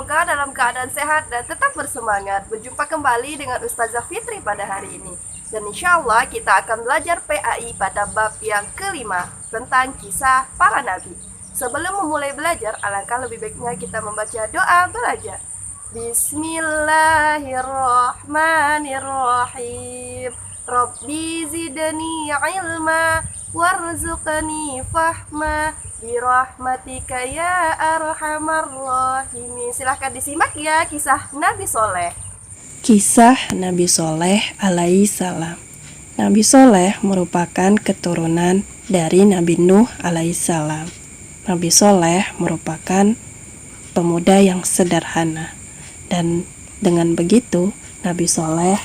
Semoga dalam keadaan sehat dan tetap bersemangat. Berjumpa kembali dengan Ustazah Fitri pada hari ini. Dan insya Allah kita akan belajar PAI pada bab yang kelima tentang kisah para nabi. Sebelum memulai belajar, alangkah lebih baiknya kita membaca doa belajar. Bismillahirrahmanirrahim. Rabbi zidni ilma warzuqni fahma birahmatika ya arhamar rahimin. Silahkan disimak ya kisah Nabi Soleh. Kisah Nabi Soleh alaihi salam. Nabi Soleh merupakan keturunan dari Nabi Nuh alaihi salam. Nabi Soleh merupakan pemuda yang sederhana, dan dengan begitu Nabi Soleh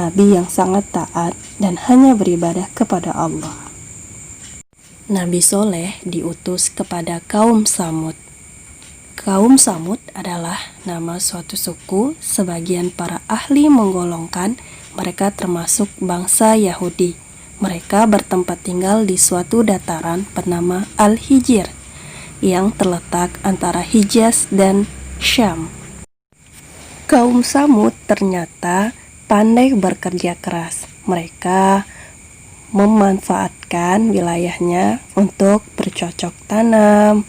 nabi yang sangat taat dan hanya beribadah kepada Allah. Nabi Soleh diutus kepada kaum Samud. Kaum Samud adalah nama suatu suku. Sebagian para ahli menggolongkan mereka termasuk bangsa Yahudi. Mereka bertempat tinggal di suatu dataran bernama Al-Hijr yang terletak antara Hijaz dan Syam. Kaum Samud ternyata pandai bekerja keras. Mereka memanfaatkan wilayahnya untuk bercocok tanam,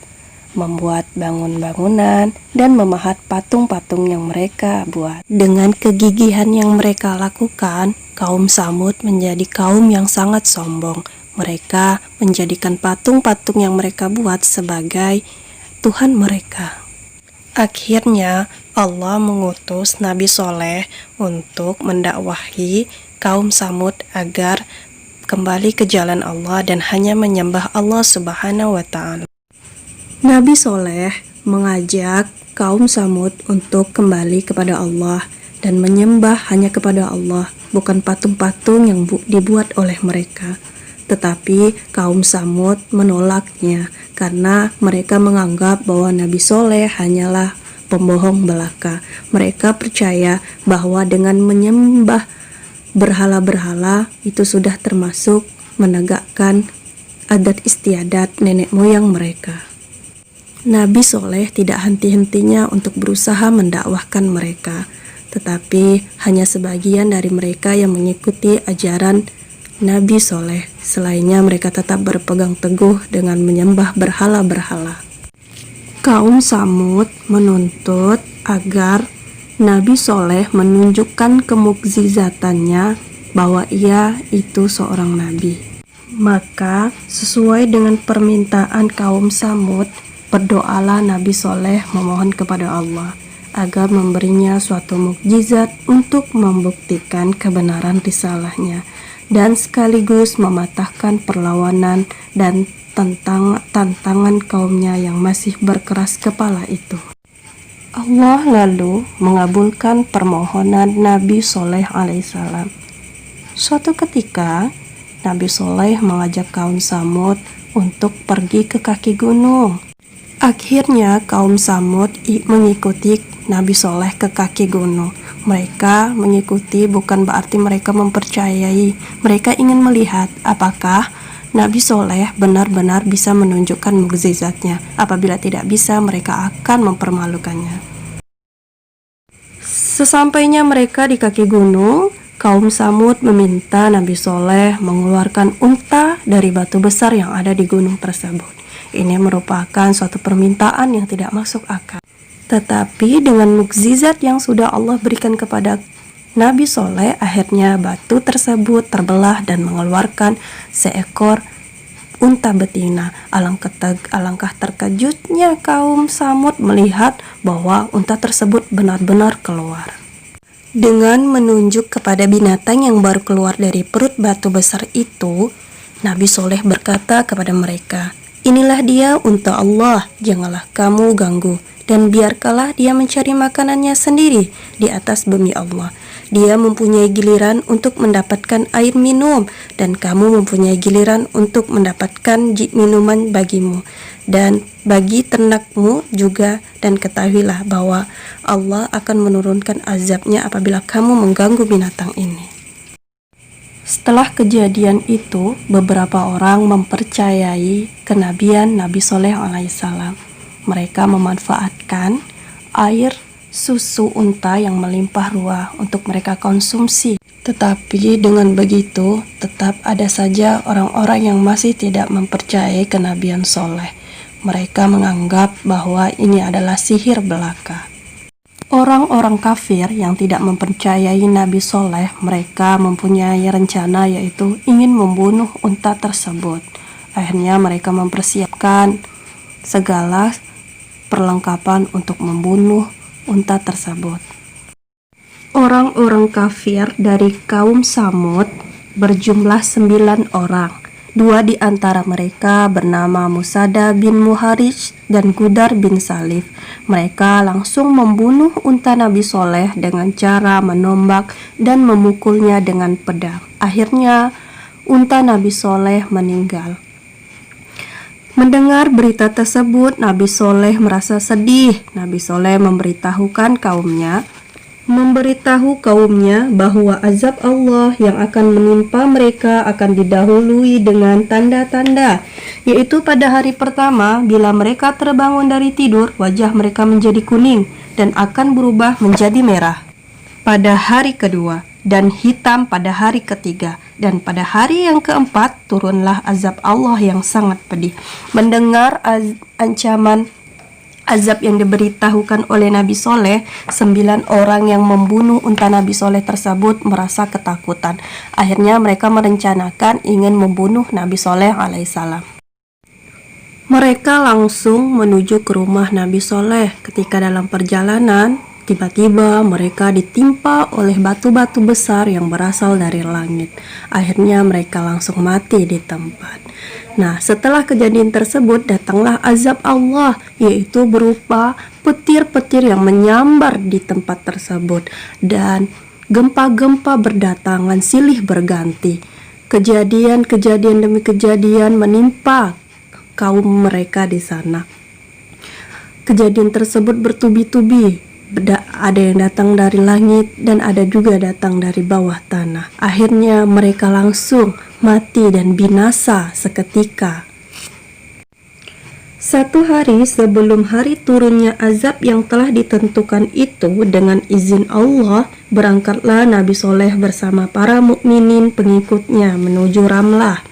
membuat bangunan-bangunan, dan memahat patung-patung yang mereka buat. Dengan kegigihan yang mereka lakukan, kaum Samud menjadi kaum yang sangat sombong. Mereka menjadikan patung-patung yang mereka buat sebagai Tuhan mereka. Akhirnya Allah mengutus Nabi Soleh untuk mendakwahi kaum Samud agar kembali ke jalan Allah dan hanya menyembah Allah Subhanahu wa Ta'ala. Nabi Soleh mengajak kaum Samud untuk kembali kepada Allah dan menyembah hanya kepada Allah, bukan patung-patung yang dibuat oleh mereka. Tetapi kaum Samud menolaknya karena mereka menganggap bahwa Nabi Soleh hanyalah pembohong belaka. Mereka percaya bahwa dengan menyembah berhala-berhala itu sudah termasuk menegakkan adat istiadat nenek moyang mereka. Nabi Soleh tidak henti-hentinya untuk berusaha mendakwahkan mereka, tetapi hanya sebagian dari mereka yang mengikuti ajaran Nabi Soleh. Selainnya mereka tetap berpegang teguh dengan menyembah berhala-berhala. Kaum Samud menuntut agar Nabi Soleh menunjukkan kemukjizatannya bahwa ia itu seorang nabi. Maka sesuai dengan permintaan kaum Samud, berdoalah Nabi Soleh memohon kepada Allah agar memberinya suatu mukjizat untuk membuktikan kebenaran risalahnya dan sekaligus mematahkan perlawanan dan tantangan kaumnya yang masih berkeras kepala itu. Allah lalu mengabulkan permohonan Nabi Soleh alaihissalam. Suatu ketika, Nabi Soleh mengajak kaum Samud untuk pergi ke kaki gunung. Akhirnya kaum Samud mengikuti Nabi Soleh ke kaki gunung. Mereka mengikuti bukan berarti mereka mempercayai. Mereka ingin melihat apakah Nabi Soleh benar-benar bisa menunjukkan mukjizatnya. Apabila tidak bisa, mereka akan mempermalukannya. Sesampainya mereka di kaki gunung, kaum Samud meminta Nabi Soleh mengeluarkan unta dari batu besar yang ada di gunung tersebut. Ini merupakan suatu permintaan yang tidak masuk akal. Tetapi dengan mukjizat yang sudah Allah berikan kepada Nabi Soleh, akhirnya batu tersebut terbelah dan mengeluarkan seekor unta betina. Alangkah terkejutnya kaum Samud melihat bahwa unta tersebut benar-benar keluar. Dengan menunjuk kepada binatang yang baru keluar dari perut batu besar itu, Nabi Soleh berkata kepada mereka, "Inilah dia unta Allah, janganlah kamu ganggu. Dan biarkanlah dia mencari makanannya sendiri di atas bumi Allah. Dia mempunyai giliran untuk mendapatkan air minum, dan kamu mempunyai giliran untuk mendapatkan minuman bagimu dan bagi ternakmu juga. Dan ketahuilah bahwa Allah akan menurunkan azabnya apabila kamu mengganggu binatang ini." Setelah kejadian itu, beberapa orang mempercayai kenabian Nabi Soleh alaihissalam. Mereka memanfaatkan air susu unta yang melimpah ruah untuk mereka konsumsi. Tetapi dengan begitu, tetap ada saja orang-orang yang masih tidak mempercayai kenabian Soleh. Mereka menganggap bahwa ini adalah sihir belaka. Orang-orang kafir yang tidak mempercayai Nabi Soleh, mereka mempunyai rencana yaitu ingin membunuh unta tersebut. Akhirnya mereka mempersiapkan segala perlengkapan untuk membunuh unta tersebut. Orang-orang kafir dari kaum Samud berjumlah 9 orang. 2 di antara mereka bernama Musada bin Muharij dan Gudar bin Salif. Mereka langsung membunuh unta Nabi Soleh dengan cara menombak dan memukulnya dengan pedang. Akhirnya unta Nabi Soleh meninggal. Mendengar berita tersebut, Nabi Soleh merasa sedih. Nabi Soleh memberitahu kaumnya bahwa azab Allah yang akan menimpa mereka akan didahului dengan tanda-tanda, yaitu pada hari pertama bila mereka terbangun dari tidur, wajah mereka menjadi kuning dan akan berubah menjadi merah pada hari kedua dan hitam pada hari ketiga, dan pada hari yang keempat turunlah azab Allah yang sangat pedih. Mendengar ancaman azab yang diberitahukan oleh Nabi Soleh, 9 orang yang membunuh unta Nabi Soleh tersebut merasa ketakutan. Akhirnya mereka merencanakan ingin membunuh Nabi Soleh alaihissalam. Mereka langsung menuju ke rumah Nabi Soleh. Ketika dalam perjalanan, tiba-tiba mereka ditimpa oleh batu-batu besar yang berasal dari langit. Akhirnya mereka langsung mati di tempat. Nah, setelah kejadian tersebut datanglah azab Allah, yaitu berupa petir-petir yang menyambar di tempat tersebut dan gempa-gempa berdatangan silih berganti. Kejadian-kejadian demi kejadian menimpa kaum mereka di sana. Kejadian tersebut bertubi-tubi. Ada yang datang dari langit dan ada juga datang dari bawah tanah. Akhirnya mereka langsung mati dan binasa seketika. Satu hari sebelum hari turunnya azab yang telah ditentukan itu, dengan izin Allah, berangkatlah Nabi Soleh bersama para mukminin pengikutnya menuju Ramlah,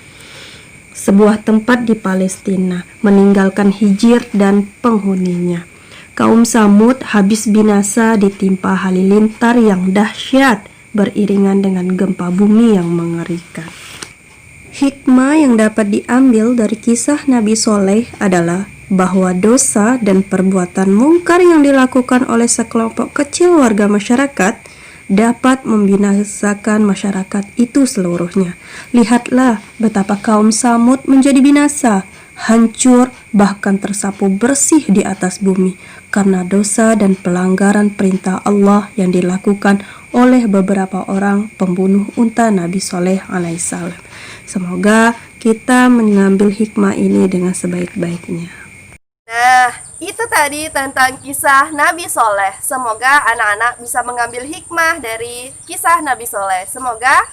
sebuah tempat di Palestina, meninggalkan Hijr dan penghuninya. Kaum Samud habis binasa ditimpa halilintar yang dahsyat beriringan dengan gempa bumi yang mengerikan. Hikmah yang dapat diambil dari kisah Nabi Soleh adalah bahwa dosa dan perbuatan mungkar yang dilakukan oleh sekelompok kecil warga masyarakat dapat membinasakan masyarakat itu seluruhnya. Lihatlah betapa kaum Samud menjadi binasa, hancur, bahkan tersapu bersih di atas bumi karena dosa dan pelanggaran perintah Allah yang dilakukan oleh beberapa orang pembunuh unta Nabi Soleh alaihissalam. Semoga kita mengambil hikmah ini dengan sebaik-baiknya. Nah, itu tadi tentang kisah Nabi Soleh. Semoga anak-anak bisa mengambil hikmah dari kisah Nabi Soleh. Semoga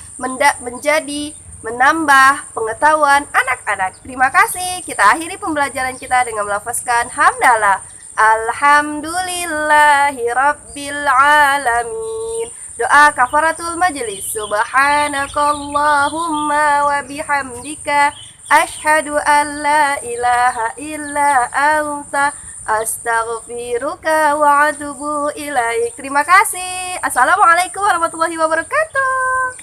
menambah pengetahuan anak-anak. Terima kasih. Kita akhiri pembelajaran kita dengan melafazkan hamdalah. Alhamdulillahi Rabbil Alamin. Doa kafaratul majlis. Subhanakallahumma wa bihamdika asyhadu an la ilaha illa anta astaghfiruka wa atubu ilaik. Terima kasih. Assalamualaikum warahmatullahi wabarakatuh.